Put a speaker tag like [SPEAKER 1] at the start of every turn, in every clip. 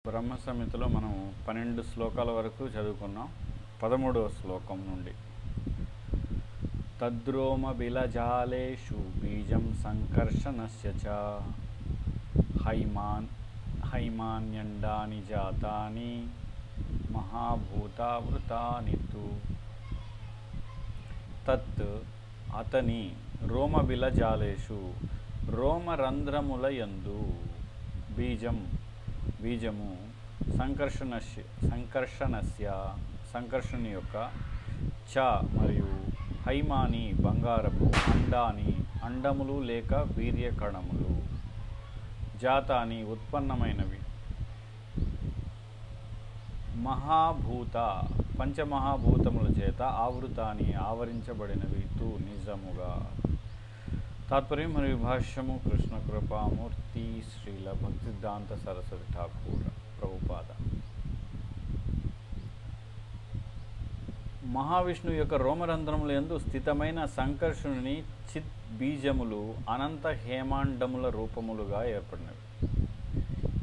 [SPEAKER 1] బ్రహ్మ సంహితలో మనం 12 శ్లోకాల వరకు చదువుకున్నాం. 13వ శ్లోకం నుండి తద్రోమ బిలజాలేషు బీజం సంకర్షణస్య చ హైమాన్యండాని జాతాని మహాభూతావృతాని తు తత్ అతని రోమబిలజాలేషు రోమరంధ్రములయందు బీజము సంకర్షణ యొక్క చ మరియు హైమాని బంగారపు అండములు లేక వీర్యకణములు జాతాని ఉత్పన్నమైనవి పంచమహాభూతముల చేత ఆవృతాని ఆవరించబడినవి తు నిజముగా. తాత్పర్యం మరియు భాష్యము కృష్ణ కృపామూర్తి శ్రీల భక్తిసిద్ధాంత సరస్వతి ఠాకూర్ ప్రభుపాద. మహావిష్ణువు యొక్క రోమరంధ్రములందు స్థితమైన సంకర్షణుని చిత్ బీజములు అనంత హేమాండముల రూపములుగా ఏర్పడినవి.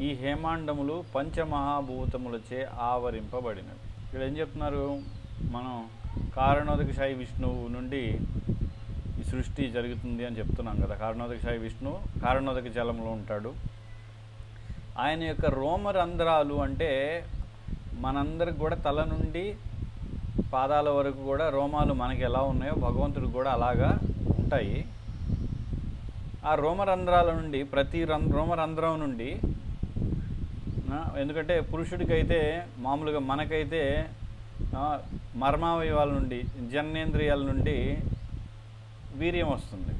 [SPEAKER 1] ఈ హేమాండములు పంచమహాభూతములచే ఆవరింపబడినవి. ఇక్కడ ఏం చెప్తున్నారు? మనం కారణోదకశాయి విష్ణువు నుండి ఈ సృష్టి జరుగుతుంది అని చెప్తున్నాం కదా. కారణోదకశాయి విష్ణువు కారణోదక జలంలో ఉంటాడు. ఆయన యొక్క రోమరంధ్రాలు అంటే మనందరికి కూడా తల నుండి పాదాల వరకు కూడా రోమాలు మనకి ఎలా ఉన్నాయో భగవంతుడికి కూడా అలాగా ఉంటాయి. ఆ రోమరంధ్రాల నుండి ప్రతి రోమరంధ్రం నుండి, ఎందుకంటే పురుషుడికైతే మామూలుగా మనకైతే మర్మావయవాల నుండి జననేంద్రియాల నుండి వీర్యం వస్తుంది.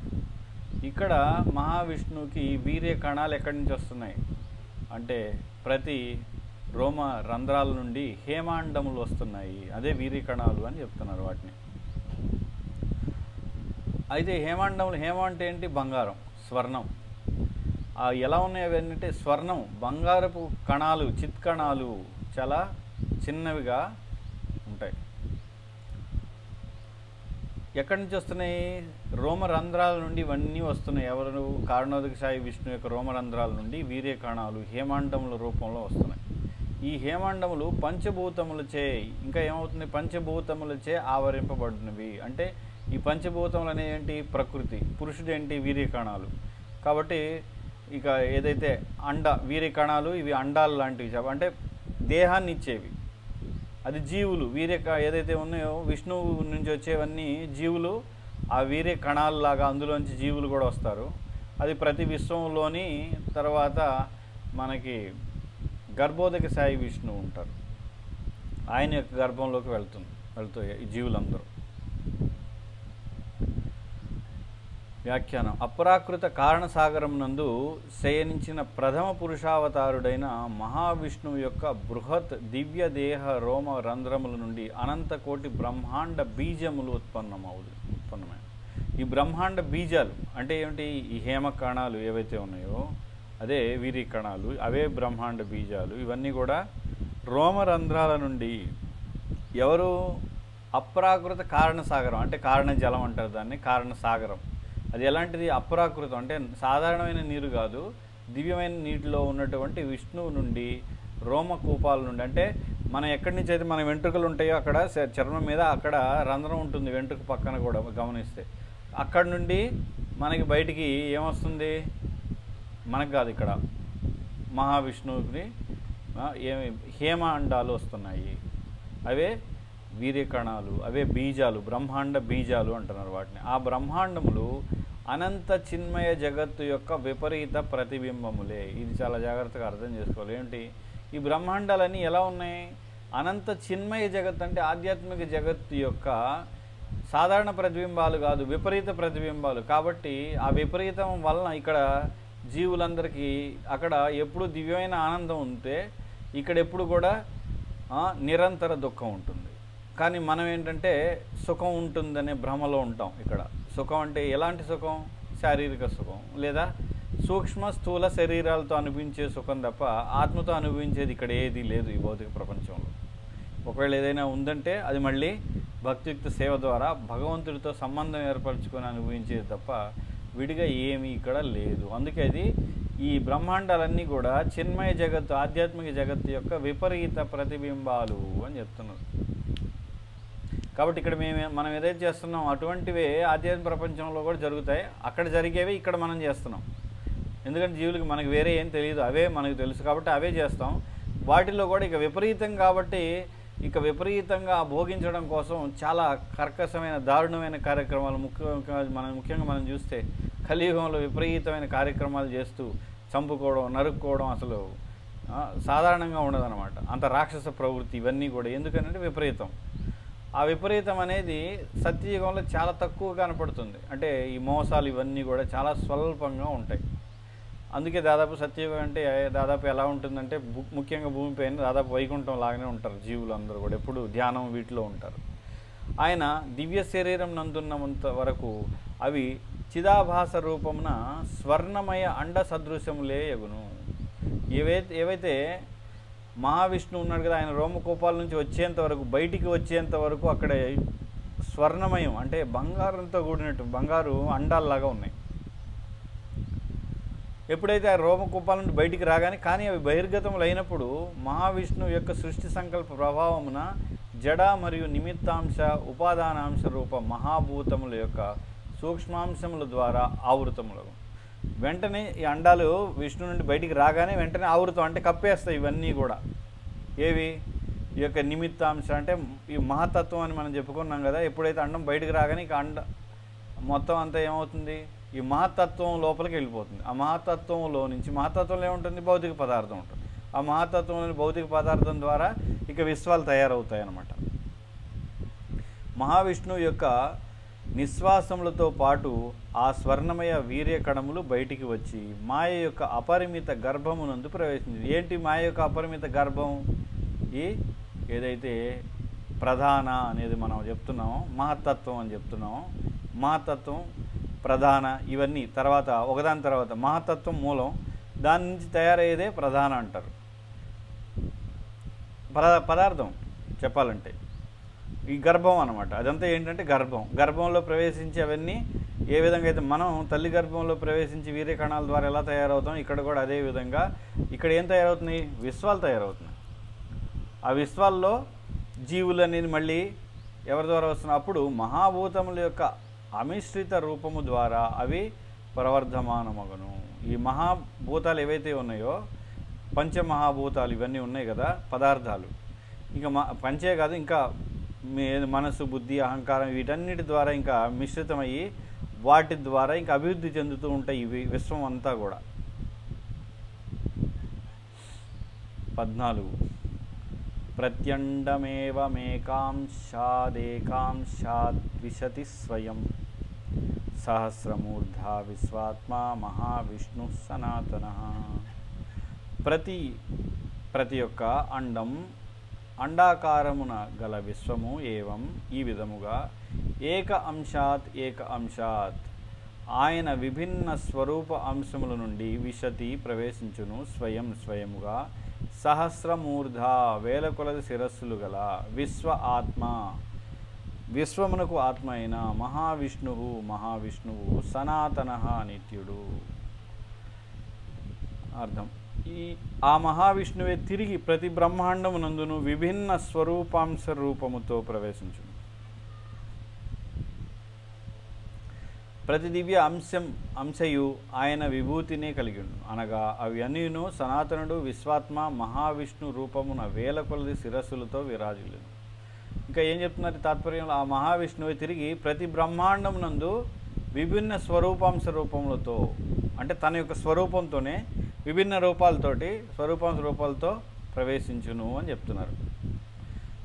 [SPEAKER 1] ఇక్కడ మహావిష్ణువుకి వీర్య కణాలు ఎక్కడి నుంచి వస్తున్నాయి అంటే ప్రతి రోమ రంధ్రాల నుండి హేమాండములు వస్తున్నాయి. అదే వీర్య కణాలు అని చెప్తున్నారు వాటిని. అయితే హేమ అంటే ఏంటి? బంగారం, స్వర్ణం. ఎలా ఉన్నాయి అవి అంటే స్వర్ణం, బంగారపు కణాలు, చిత్ కణాలు చాలా చిన్నవిగా ఉంటాయి. ఎక్కడి నుంచి వస్తున్నాయి? రోమరంధ్రాల నుండి ఇవన్నీ వస్తున్నాయి. ఎవరు? కారణోదకశాయి విష్ణు యొక్క రోమరంధ్రాల నుండి వీర్య కణాలు హేమాండముల రూపంలో వస్తున్నాయి. ఈ హేమాండములు పంచభూతములచే, ఇంకా ఏమవుతుంది? పంచభూతములచే ఆవరింపబడినవి. అంటే ఈ పంచభూతములు అనేవి ఏంటి? ప్రకృతి. పురుషుడు ఏంటి? వీర్య కణాలు. కాబట్టి ఇక ఏదైతే వీర్య కణాలు ఇవి అండాలు లాంటివి, అంటే దేహాన్ని ఇచ్చేవి. అది జీవులు. ఏదైతే ఉన్నాయో విష్ణువు నుంచి వచ్చేవన్నీ జీవులు. ఆ వీర్య కణాలలాగా అందులోంచి జీవులు కూడా వస్తారు. అది ప్రతి విశ్వంలోని తర్వాత మనకి గర్భోదక సాయి విష్ణువు ఉంటారు. ఆయన యొక్క గర్భంలోకి వెళ్తాయి ఈ జీవులందరూ. వ్యాఖ్యానం. అపరాకృత కారణసాగరం నందు శయనించిన ప్రథమ పురుషావతారుడైన మహావిష్ణువు యొక్క బృహత్ దివ్య దేహ రోమ రంధ్రముల నుండి అనంత కోటి బ్రహ్మాండ బీజములు ఉత్పన్నమైన ఈ బ్రహ్మాండ బీజాలు అంటే ఏమిటి? ఈ హేమ కణాలు ఏవైతే ఉన్నాయో అదే వీరి కణాలు, అవే బ్రహ్మాండ బీజాలు. ఇవన్నీ కూడా రోమరంధ్రాల నుండి ఎవరు? అప్రాకృత కారణసాగరం అంటే కారణ జలం అంటారు దాన్ని, కారణసాగరం. అది ఎలాంటిది? అప్రాకృతం అంటే సాధారణమైన నీరు కాదు, దివ్యమైన నీటిలో ఉన్నటువంటి విష్ణువు నుండి రోమకూపాల నుండి. అంటే మనం ఎక్కడి నుంచి అయితే మన వెంట్రుకలు ఉంటాయో అక్కడ చర్మం మీద అక్కడ రంధ్రం ఉంటుంది, వెంట్రుక పక్కన కూడా గమనిస్తే. అక్కడి నుండి మనకి బయటికి ఏమొస్తుంది? మనకు కాదు, ఇక్కడ మహావిష్ణువుకి హేమ అండాలు వస్తున్నాయి. అవే వీర్యకణాలు, అవే బీజాలు, బ్రహ్మాండ బీజాలు అంటున్నారు వాటిని. ఆ బ్రహ్మాండములు అనంత చిన్మయ జగత్తు యొక్క విపరీత ప్రతిబింబములే. ఇది చాలా జాగ్రత్తగా అర్థం చేసుకోవాలి. ఏంటి? ఈ బ్రహ్మాండాలన్నీ ఎలా ఉన్నాయి? అనంత చిన్మయ జగత్ అంటే ఆధ్యాత్మిక జగత్తు యొక్క సాధారణ ప్రతిబింబాలు కాదు, విపరీత ప్రతిబింబాలు. కాబట్టి ఆ విపరీతం వలన ఇక్కడ జీవులందరికీ అక్కడ ఎప్పుడు దివ్యమైన ఆనందం ఉంటే ఇక్కడ ఎప్పుడు కూడా నిరంతర దుఃఖం ఉంటుంది. కానీ మనం ఏంటంటే సుఖం ఉంటుందనే భ్రమలో ఉంటాం. ఇక్కడ సుఖం అంటే ఎలాంటి సుఖం? శారీరక సుఖం లేదా సూక్ష్మ స్థూల శరీరాలతో అనిపించే సుఖం తప్ప ఆత్మతో అనుభవించేది ఇక్కడ ఏది లేదు ఈ భౌతిక ప్రపంచంలో. ఒకవేళ ఏదైనా ఉందంటే అది మళ్ళీ భక్తియుక్త సేవ ద్వారా భగవంతుడితో సంబంధం ఏర్పరచుకొని అనుభవించేది తప్ప విడిగా ఏమీ ఇక్కడ లేదు. అందుకే అది ఈ బ్రహ్మాండాలన్నీ కూడా చిన్మయ జగత్తు, ఆధ్యాత్మిక జగత్తు యొక్క విపరీత ప్రతిబింబాలు అని చెప్తున్నారు. కాబట్టి ఇక్కడ మనం ఏదైతే చేస్తున్నాం అటువంటివే ఆధ్యాత్మిక ప్రపంచంలో కూడా జరుగుతాయి. అక్కడ జరిగేవి ఇక్కడ మనం చేస్తున్నాం. ఎందుకంటే జీవులకి మనకి వేరే ఏం తెలియదు, అవే మనకు తెలుసు కాబట్టి అవే చేస్తాం. వాటిల్లో కూడా ఇక విపరీతం కాబట్టి ఇక విపరీతంగా భోగించడం కోసం చాలా కర్కశమైన దారుణమైన కార్యక్రమాలు ముఖ్యంగా మనం చూస్తే కలియుగంలో విపరీతమైన కార్యక్రమాలు చేస్తూ చంపుకోవడం, నరుక్కోవడం అసలు సాధారణంగా ఉండదన్నమాట. అంత రాక్షస ప్రవృత్తి ఇవన్నీ కూడా ఎందుకంటే విపరీతం. ఆ విపరీతం అనేది సత్యయుగంలో చాలా తక్కువ కనపడుతుంది. అంటే ఈ మోసాలు ఇవన్నీ కూడా చాలా స్వల్పంగా ఉంటాయి. అందుకే దాదాపు సత్యయుగం అంటే దాదాపు ఎలా ఉంటుందంటే ముఖ్యంగా భూమిపైన దాదాపు వైకుంఠం లాగానే ఉంటారు జీవులు అందరూ కూడా, ఎప్పుడు ధ్యానం వీటిలో ఉంటారు. ఆయన దివ్య శరీరం నందున్నంత వరకు అవి చిదాభాస రూపమున స్వర్ణమయ అండ సదృశ్యములే యగును. ఏవైతే మహావిష్ణువు ఉన్నాడు కదా, ఆయన రోమకోపాల నుంచి వచ్చేంత వరకు, బయటికి వచ్చేంత వరకు అక్కడ స్వర్ణమయం అంటే బంగారంతో కూడినట్టు బంగారు అండాల్లాగా ఉన్నాయి. ఎప్పుడైతే ఆ రోమకూపాల నుండి బయటికి రాగానే కానీ అవి బహిర్గతములు అయినప్పుడు మహావిష్ణువు యొక్క సృష్టి సంకల్ప ప్రభావమున జడ మరియు నిమిత్తాంశ ఉపాదానాంశ రూప మహాభూతముల యొక్క సూక్ష్మాంశముల ద్వారా ఆవృతములు. వెంటనే ఈ అండాలు విష్ణు నుండి బయటికి రాగానే వెంటనే ఆవృతం అంటే కప్పేస్తాయి. ఇవన్నీ కూడా ఏవి ఈ యొక్క నిమిత్తాంశ అంటే ఈ మహతత్వం అని మనం చెప్పుకున్నాం కదా. ఎప్పుడైతే అండం బయటికి రాగానే ఇక మొత్తం అంతా ఏమవుతుంది, ఈ మహతత్వం లోపలికి వెళ్ళిపోతుంది. ఆ మహతత్వంలో నుంచి మహతత్వంలో ఏముంటుంది, భౌతిక పదార్థం ఉంటుంది. ఆ మహతత్వంలోని భౌతిక పదార్థం ద్వారా ఇక విశ్వాలు తయారవుతాయి అన్నమాట. మహావిష్ణువు యొక్క నిశ్వాసములతో పాటు ఆ స్వర్ణమయ వీర్య కణములు బయటికి వచ్చి మాయ యొక్క అపరిమిత గర్భమునందు ప్రవేశించింది. ఏంటి మాయ యొక్క అపరిమిత గర్భం? ఏదైతే ప్రధాన అనేది మనం చెప్తున్నామో, మహత్తత్వం అని చెప్తున్నామో, మహత్తత్వం ప్రధాన ఇవన్నీ తర్వాత ఒకదాని తర్వాత మహత్తత్వం మూలం, దాని నుంచి తయారయ్యేదే ప్రధాన అంటారు. పదార్థం చెప్పాలంటే ఈ గర్భం అన్నమాట. అదంతా ఏంటంటే గర్భంలో ప్రవేశించి అవన్నీ ఏ విధంగా అయితే మనం తల్లి గర్భంలో ప్రవేశించి వీర్య కణాల ద్వారా ఎలా తయారవుతాం, ఇక్కడ కూడా అదే విధంగా ఇక్కడ ఏం తయారవుతుంది, విశ్వాలు తయారవుతున్నాయి. ఆ విశ్వాల్లో జీవులు అనేది మళ్ళీ ఎవరి ద్వారా వస్తున్నాయి, అప్పుడు మహాభూతముల యొక్క అమిశ్రిత రూపము ద్వారా అవి ప్రవర్ధమానమగును. ఈ మహాభూతాలు ఏవైతే ఉన్నాయో, పంచమహాభూతాలు ఇవన్నీ ఉన్నాయి కదా పదార్థాలు, ఇంకా పంచే కాదు, ఇంకా మనసు, బుద్ధి, అహంకారం వీటన్నిటి ద్వారా ఇంకా మిశ్రితమయ్యి వాటి ద్వారా ఇంకా అభివృద్ధి చెందుతూ ఉంటాయి ఇవి విశ్వం అంతా కూడా. 14 ప్రత్యండమేవమేకాంశాదేకాంశాద్విశతి స్వయం సహస్రమూర్ధా విశ్వాత్మా మహావిష్ణు సనాతనః. ప్రతి ఒక్క అండాకారమున గల విశ్వము ఏవం ఈ విధముగా ఏక అంశాత్ ఆయన విభిన్న స్వరూప అంశముల నుండి విశతి ప్రవేశించును స్వయముగా సహస్రమూర్ధ వేల కొలది శిరస్సులు గల విశ్వమునకు ఆత్మ అయిన మహావిష్ణువు సనాతనః నిత్యుడు. అర్థం, ఆ మహావిష్ణువే తిరిగి ప్రతి బ్రహ్మాండమునందును విభిన్న స్వరూపాంశ రూపముతో ప్రవేశించును. ప్రతి దివ్య అంశయు ఆయన విభూతినే కలిగి ఉండు, అనగా అవి అన్నీను సనాతనుడు విశ్వాత్మ మహావిష్ణు రూపమున వేల కొలది శిరస్సులతో విరాజిల్లును. ఇంకా ఏం చెప్తున్నారు తాత్పర్యంలో, ఆ మహావిష్ణువే తిరిగి ప్రతి బ్రహ్మాండమునందు విభిన్న స్వరూపాంశ రూపములతో, అంటే తన యొక్క స్వరూపంతోనే విభిన్న స్వరూపాంశ రూపాలతో ప్రవేశించును అని చెప్తున్నారు.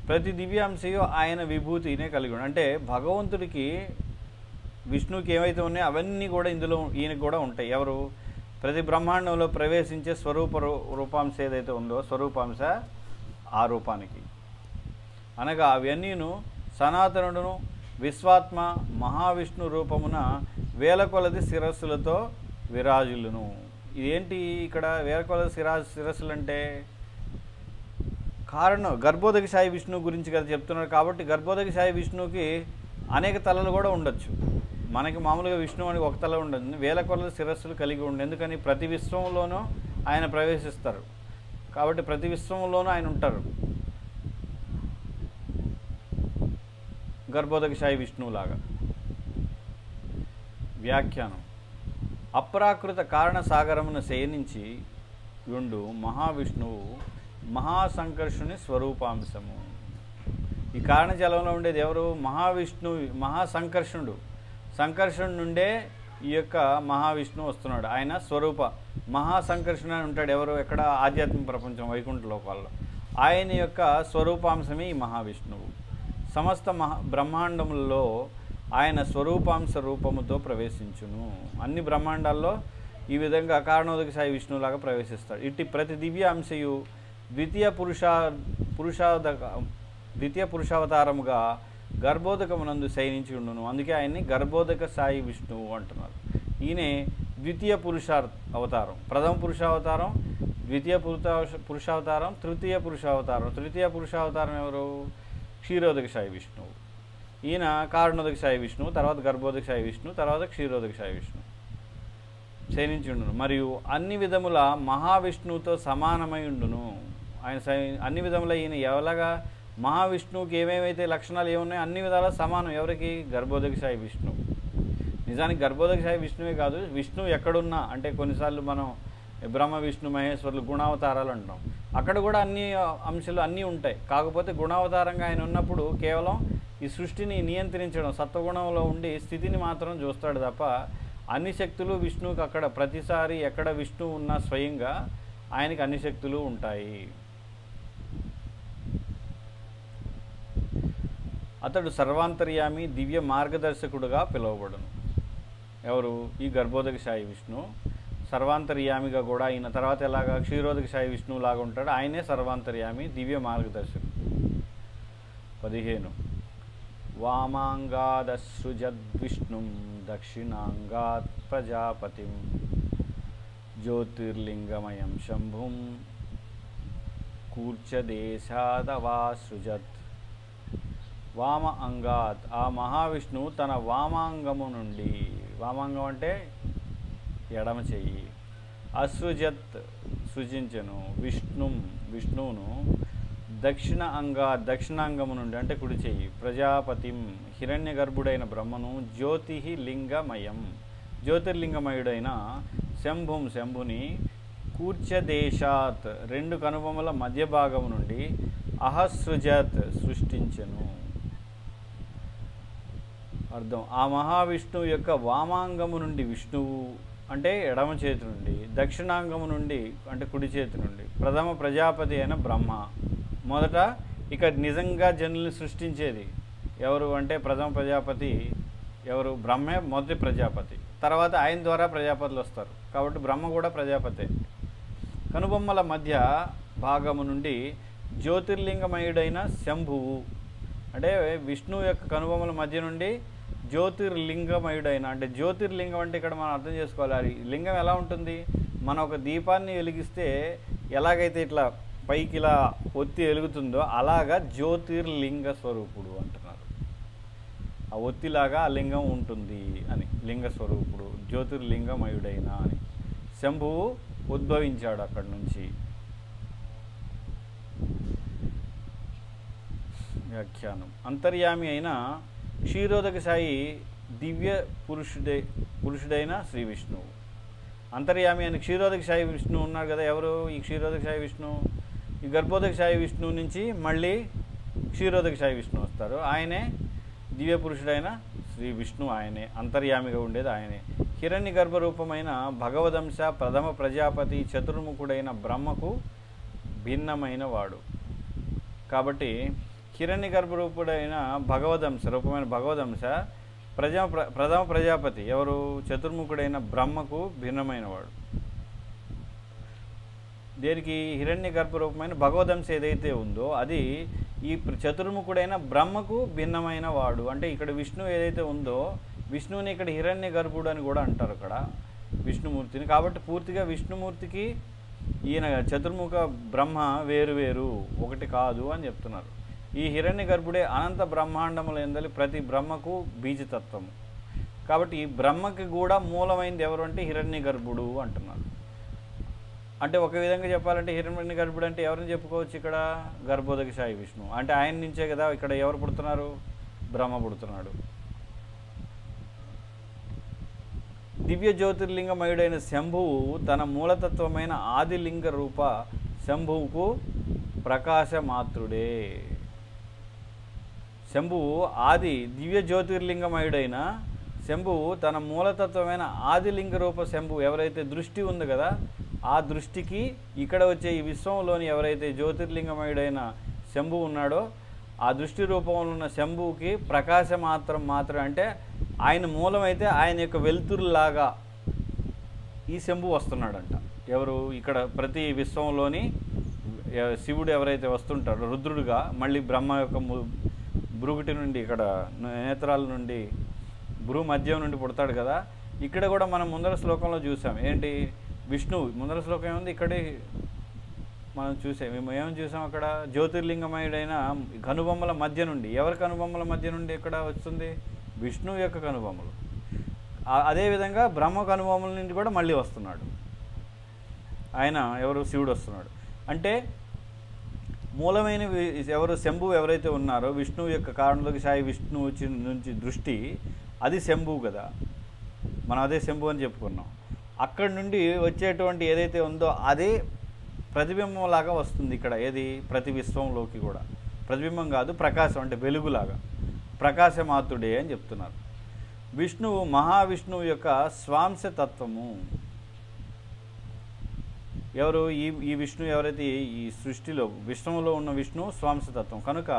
[SPEAKER 1] ప్రతి దివ్యాంశయు ఆయన విభూతినే కలిగి ఉండు, అంటే భగవంతుడికి విష్ణువుకి ఏవైతే ఉన్నాయో అవన్నీ కూడా ఇందులో ఈయనకు కూడా ఉంటాయి. ఎవరు? ప్రతి బ్రహ్మాండంలో ప్రవేశించే రూపాంశ ఏదైతే ఉందో స్వరూపాంశ ఆ రూపానికి, అనగా అవన్నీను సనాతనుడును విశ్వాత్మ మహావిష్ణు రూపమున వేల కొలది శిరస్సులతో విరాజులును. ఇదేంటి ఇక్కడ వేల కొలది శిరస్సులు అంటే కారణం గర్భోదక సాయి విష్ణువు గురించి కదా చెప్తున్నారు. కాబట్టి గర్భోదక సాయి విష్ణువుకి అనేక తలలు కూడా ఉండొచ్చు. మనకి మామూలుగా విష్ణువు అని ఒక తల ఉండదు, వేల కొలది శిరస్సులు కలిగి ఉండి, ఎందుకని ప్రతి విశ్వంలోనూ ఆయన ప్రవేశిస్తారు కాబట్టి ప్రతి విశ్వంలోనూ ఆయన ఉంటారు. గర్భోదకశాయి విష్ణువులాగా. వ్యాఖ్యానం. అప్రాకృత కారణసాగరమును శయనించి యుండు మహావిష్ణువు మహాసంకర్షుని స్వరూపాంశము. ఈ కారణజలంలో ఉండేది ఎవరు? మహావిష్ణువు, మహాసంకర్షణుడు. సంకర్షణుడు నుండే ఈ యొక్క మహావిష్ణువు వస్తున్నాడు. ఆయన స్వరూప మహాసంకర్షణ అని ఉంటాడు. ఎవరు? ఎక్కడ? ఆధ్యాత్మిక ప్రపంచం, వైకుంఠ లోకాల్లో. ఆయన యొక్క స్వరూపాంశమే ఈ మహావిష్ణువు. సమస్త బ్రహ్మాండములలో ఆయన స్వరూపాంశ రూపముతో ప్రవేశించును. అన్ని బ్రహ్మాండాల్లో ఈ విధంగా కారణోదకశాయి విష్ణువులాగా ప్రవేశిస్తాడు. ఇట్టి ప్రతి దివ్య అంశయు ద్వితీయ పురుషావతారముగా గర్భోదకమునందు శయనించి ఉండును. అందుకే ఆయన్ని గర్భోదక సాయి విష్ణువు అంటున్నారు. ఈయనే ద్వితీయ అవతారం. ప్రథమ పురుషావతారం, ద్వితీయ పురుషావతారం, తృతీయ పురుషావతారం. తృతీయ పురుషావతారం ఎవరు? క్షీరోదకశాయి విష్ణువు. ఈయన కారణోదకశాయి విష్ణువు, తర్వాత గర్భోదకశాయి విష్ణువు, తర్వాత క్షీరోదకశాయి విష్ణువు శయనించి ఉండును. మరియు అన్ని విధముల మహావిష్ణువుతో సమానమై ఉండును. ఆయన అన్ని విధముల ఈయన ఎలాగా మహావిష్ణువుకి ఏమేమైతే లక్షణాలు ఏమున్నాయో అన్ని విధాలా సమానం. ఎవరికి? గర్భోదకశాయి విష్ణువు. నిజానికి గర్భోదకశాయి విష్ణువే కాదు, విష్ణువు ఎక్కడున్నా, అంటే కొన్నిసార్లు మనం బ్రహ్మ విష్ణు మహేశ్వరులు గుణావతారాలు అంటాం. అక్కడ కూడా అన్ని అంశాలు అన్నీ ఉంటాయి. కాకపోతే గుణావతారంగా ఆయన ఉన్నప్పుడు కేవలం ఈ సృష్టిని నియంత్రించడం, సత్వగుణంలో ఉండి స్థితిని మాత్రం చూస్తాడు తప్ప అన్ని శక్తులు విష్ణువుకి అక్కడ ప్రతిసారి ఎక్కడ విష్ణువు ఉన్నా స్వయంగా ఆయనకి అన్ని శక్తులు ఉంటాయి. అతడు సర్వాంతర్యామి, దివ్య మార్గదర్శకుడుగా పిలువబడును. ఎవరు? ఈ గర్భోదకశాయి విష్ణువు సర్వాంతర్యామిగా కూడా. ఈయన తర్వాత ఎలాగా క్షీరోదకశాయి విష్ణువు లాగా ఉంటాడు. ఆయనే సర్వాంతర్యామి, దివ్య మార్గదర్శకుడు. 15 వామాంగాదసృజద్విష్ణుం దక్షిణాంగాత్ ప్రజాపతిం జ్యోతిర్లింగమయం శంభుం కూర్చదేశాదవాసృజత్. వామ అంగాత్, ఆ మహావిష్ణువు తన వామాంగము నుండి, వామాంగం అంటే ఎడమ చెయ్యి, అసృజత్ సృజించెను, విష్ణువును దక్షిణాంగము నుండి అంటే కుడి చెయ్యి, ప్రజాపతిం హిరణ్య గర్భుడైన బ్రహ్మను, జ్యోతిర్లింగమయం జ్యోతిర్లింగమయుడైన శంభుని కూర్చదేశాత్ రెండు కనుబొమ్మల మధ్య భాగము నుండి అహసృజత్ సృష్టించెను. అర్థం. ఆ మహావిష్ణువు యొక్క వామాంగము నుండి విష్ణువు అంటే ఎడమ చేతి నుండి, దక్షిణాంగము నుండి అంటే కుడి చేతి నుండి ప్రథమ ప్రజాపతి అయిన బ్రహ్మ. మొదట ఇక్కడ నిజంగా జనుల్ని సృష్టించేది ఎవరు అంటే ప్రథమ ప్రజాపతి ఎవరు? బ్రహ్మే మొదటి ప్రజాపతి. తర్వాత ఆయన ద్వారా ప్రజాపతులు వస్తారు కాబట్టి బ్రహ్మ కూడా ప్రజాపతే. కనుబొమ్మల మధ్య భాగము నుండి జ్యోతిర్లింగమయుడైన శంభువు అంటే విష్ణువు యొక్క కనుబొమ్మల మధ్య నుండి జ్యోతిర్లింగమయుడైన, అంటే జ్యోతిర్లింగం అంటే ఇక్కడ మనం అర్థం చేసుకోవాలి. లింగం ఎలా ఉంటుంది? మనం ఒక దీపాన్ని వెలిగిస్తే ఎలాగైతే ఇట్లా పైకి ఇలా ఒత్తి వెలుగుతుందో అలాగా జ్యోతిర్లింగ స్వరూపుడు అంటున్నారు. ఆ ఒత్తిలాగా ఆ లింగం ఉంటుంది అని, లింగ స్వరూపుడు జ్యోతిర్లింగమయుడైన అని. శంభువు ఉద్భవించాడు అక్కడి నుంచి. వ్యాఖ్యానం. అంతర్యామి అయిన క్షీరోదకశాయి దివ్య పురుషుడైన శ్రీ విష్ణువు. అంతర్యామి అయిన క్షీరోదకశాయి విష్ణువు ఉన్నారు కదా. ఎవరు ఈ క్షీరోదకశాయి విష్ణువు? ఈ గర్భోదకశాయి విష్ణువు నుంచి మళ్ళీ క్షీరోదకశాయి విష్ణువు వస్తారు. ఆయనే దివ్య పురుషుడైన శ్రీ విష్ణువు. ఆయనే అంతర్యామిగా ఉండేది ఆయనే. హిరణ్య గర్భరూపమైన భగవదంశ ప్రథమ ప్రజాపతి చతుర్ముఖుడైన బ్రహ్మకు భిన్నమైన వాడు కాబట్టి హిరణ్య గర్భరూపుడైన భగవదంశ రూపమైన భగవదంశ ప్రథమ ప్రజాపతి ఎవరు? చతుర్ముఖుడైన బ్రహ్మకు భిన్నమైన వాడు. దేనికి? హిరణ్య గర్భరూపమైన భగవదంశ ఏదైతే ఉందో అది ఈ చతుర్ముఖుడైన బ్రహ్మకు భిన్నమైన వాడు. అంటే ఇక్కడ విష్ణువు ఏదైతే ఉందో విష్ణువుని ఇక్కడ హిరణ్య గర్భుడు అని కూడా అంటారు అక్కడ విష్ణుమూర్తిని. కాబట్టి పూర్తిగా విష్ణుమూర్తికి ఈయన చతుర్ముఖ బ్రహ్మ వేరు ఒకటి కాదు అని చెప్తున్నారు. ఈ హిరణ్య గర్భుడే అనంత బ్రహ్మాండముల యందలి ప్రతి బ్రహ్మకు బీజతత్వము. కాబట్టి బ్రహ్మకి కూడా మూలమైంది ఎవరు అంటే హిరణ్య గర్భుడు అంటున్నారు. అంటే ఒక విధంగా చెప్పాలంటే హిరణ్య గర్భుడు అంటే ఎవరిని చెప్పుకోవచ్చు ఇక్కడ? గర్భోదక సాయి విష్ణు. అంటే ఆయన నుంచే కదా ఇక్కడ ఎవరు పుడుతున్నారు? బ్రహ్మ పుడుతున్నాడు. దివ్య జ్యోతిర్లింగమయుడైన శంభువు తన మూలతత్వమైన ఆదిలింగ రూప శంభువుకు ప్రకాశమాత్రుడే. శంభువు ఆది దివ్య జ్యోతిర్లింగమయుడైన శంభువు తన మూలతత్వమైన ఆదిలింగ రూప శంభువు ఎవరైతే దృష్టి ఉంది కదా, ఆ దృష్టికి ఇక్కడ వచ్చే ఈ విశ్వంలోని ఎవరైతే జ్యోతిర్లింగమయుడైన శంభువు ఉన్నాడో ఆ దృష్టి రూపంలో ఉన్న శంభువుకి ప్రకాశమాత్రం అంటే ఆయన మూలమైతే ఆయన యొక్క వెలుతురులాగా ఈ శంభువు వస్తున్నాడంట. ఎవరు? ఇక్కడ ప్రతి విశ్వంలోని శివుడు ఎవరైతే వస్తుంటారో రుద్రుడుగా, మళ్ళీ బ్రహ్మ యొక్క భృగుటి నుండి ఇక్కడ నేత్రాల నుండి భ్రూ మధ్యం నుండి పుడతాడు కదా. ఇక్కడ కూడా మనం ముందర శ్లోకంలో చూసాం. ఏంటి? విష్ణువు ముందర శ్లోకం ఏముంది? ఇక్కడే మనం ఏమేమి చూసాం అక్కడ? జ్యోతిర్లింగమయుడైన కనుబొమ్మల మధ్య నుండి. ఎవరి కనుబొమ్మల మధ్య నుండి ఇక్కడ వస్తుంది? విష్ణువు యొక్క కనుబొమ్మలు. అదేవిధంగా బ్రహ్మ కనుబొమ్మల నుండి కూడా మళ్ళీ వస్తున్నాడు ఆయన. ఎవరు? శివుడు వస్తున్నాడు. అంటే మూలమైన ఎవరు? శంభువు ఎవరైతే ఉన్నారో విష్ణువు యొక్క కారణోదక సాయి విష్ణువు నుంచి దృష్టి, అది శంభువు కదా. మనం అదే శంభువు అని చెప్పుకున్నాం. అక్కడి నుండి వచ్చేటువంటి ఏదైతే ఉందో అదే ప్రతిబింబం లాగా వస్తుంది ఇక్కడ. ఏది? ప్రతి విశ్వంలోకి కూడా ప్రతిబింబం కాదు, ప్రకాశం అంటే వెలుగులాగా. ప్రకాశమాతుడే అని చెప్తున్నారు. విష్ణువు మహావిష్ణువు యొక్క స్వాంశతత్వము. ఎవరు? ఈ విష్ణువు ఎవరైతే ఈ సృష్టిలో విశ్వంలో ఉన్న విష్ణువు స్వాంశతత్వం కనుక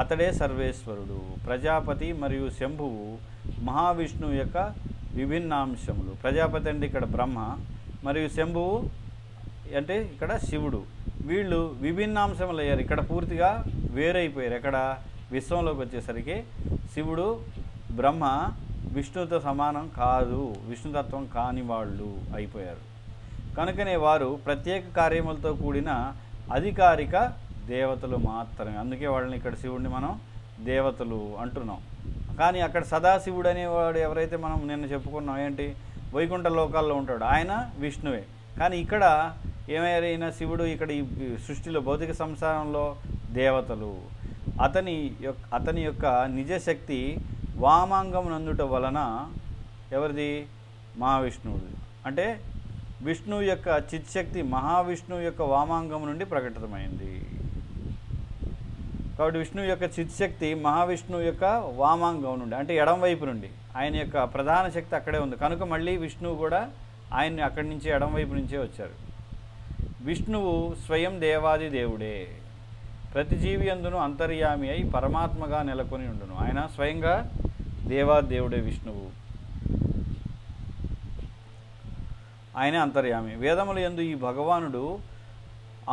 [SPEAKER 1] అతడే సర్వేశ్వరుడు. ప్రజాపతి మరియు శంభువు మహావిష్ణువు యొక్క విభిన్నాంశములు. ప్రజాపతి అంటే ఇక్కడ బ్రహ్మ, మరియు శంభువు అంటే ఇక్కడ శివుడు. వీళ్ళు విభిన్నాంశములు అయ్యారు. ఇక్కడ పూర్తిగా వేరైపోయారు. ఎక్కడ? విశ్వంలోకి వచ్చేసరికి శివుడు బ్రహ్మ విష్ణువుతో సమానం కాదు, విష్ణుతత్వం కాని వాళ్ళు అయిపోయారు. కనుకనే వారు ప్రత్యేక కార్యములతో కూడిన అధికారిక దేవతలు మాత్రమే. అందుకే వాళ్ళని ఇక్కడ శివుడిని మనం దేవతలు అంటున్నాం. కానీ అక్కడ సదాశివుడు అనేవాడు ఎవరైతే మనం నిన్న చెప్పుకున్నాం, ఏంటి? వైకుంఠ లోకాల్లో ఉంటాడు, ఆయన విష్ణువే. కానీ ఇక్కడ ఏమైనా శివుడు ఇక్కడ ఈ సృష్టిలో భౌతిక సంసారంలో దేవతలు. అతని యొక్క నిజశక్తి వామాంగమునందుట వలన ఎవరిది? మహావిష్ణువుది. అంటే విష్ణువు యొక్క చిత్శక్తి మహావిష్ణువు యొక్క వామాంగం నుండి ప్రకటితమైంది. కాబట్టి విష్ణువు యొక్క చిత్శక్తి మహావిష్ణువు యొక్క వామాంగం నుండి, అంటే ఎడం వైపు నుండి ఆయన యొక్క ప్రధాన శక్తి అక్కడే ఉంది. కనుక మళ్ళీ విష్ణువు కూడా ఆయన్ని అక్కడి నుంచి ఎడం వైపు నుంచే వచ్చారు. విష్ణువు స్వయం దేవాది దేవుడే. ప్రతి జీవి అందును అంతర్యామి అయి పరమాత్మగా నెలకొని ఉండును. ఆయన స్వయంగా దేవాది దేవుడే విష్ణువు. ఆయనే అంతర్యామి. వేదముల యందు ఈ భగవానుడు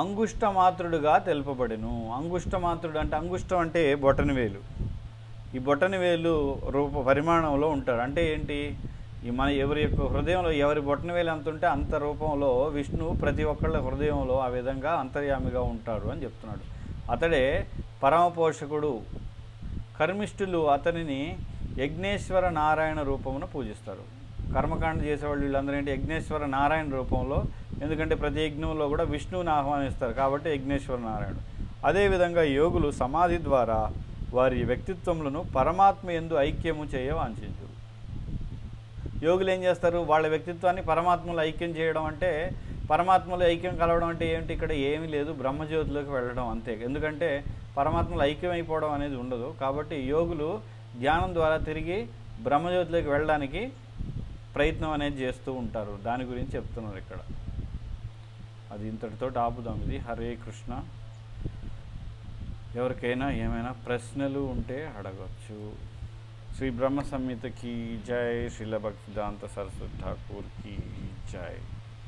[SPEAKER 1] అంగుష్టమాత్రుడుగా తెలుపబడెను. అంగుష్టమాత్రుడు అంటే, అంగుష్టం అంటే బొటనవేలు. ఈ బొటనవేలు రూప పరిమాణంలో ఉంటాడు. అంటే ఏంటి? ఈ మన ఎవరి యొక్క హృదయంలో ఎవరి బొటనవేలు ఎంత ఉంటే అంత రూపంలో విష్ణువు ప్రతి ఒక్కళ్ళ హృదయంలో ఆ విధంగా అంతర్యామిగా ఉంటాడు అని చెప్తున్నాడు. అతడే పరమపోషకుడు. కర్మిష్ఠులు అతనిని యజ్ఞేశ్వర నారాయణ రూపమును పూజిస్తారు. కర్మకాండ చేసేవాళ్ళు వీళ్ళందరూ ఏంటి? యజ్ఞేశ్వర నారాయణ రూపంలో. ఎందుకంటే ప్రతి యజ్ఞంలో కూడా విష్ణువుని ఆహ్వానిస్తారు కాబట్టి యజ్ఞేశ్వర నారాయణుడు. అదేవిధంగా యోగులు సమాధి ద్వారా వారి వ్యక్తిత్వములను పరమాత్మ యందు ఐక్యము చేయ వాంఛించు. యోగులు ఏం చేస్తారు? వాళ్ళ వ్యక్తిత్వాన్ని పరమాత్మలో ఐక్యం చేయడం. అంటే పరమాత్మలో ఐక్యం కలవడం అంటే ఏమిటి? ఇక్కడ ఏమీ లేదు, బ్రహ్మజ్యోతిలోకి వెళ్ళడం అంతే. ఎందుకంటే పరమాత్మలో ఐక్యం అయిపోవడం అనేది ఉండదు. కాబట్టి యోగులు ధ్యానం ద్వారా తిరిగి బ్రహ్మజ్యోతిలోకి వెళ్ళడానికి ప్రయత్నం అనేది చేస్తూ ఉంటారు. దాని గురించి చెప్తున్నారు ఇక్కడ. అది ఇంతటితో ఆపుదాం. ఇది హరే కృష్ణ. ఎవరికైనా ఏమైనా ప్రశ్నలు ఉంటే అడగచ్చు. శ్రీ బ్రహ్మ సంహిత की जय, श्रील भक्तिवेदांत सरस्वती ठाकुर की जय.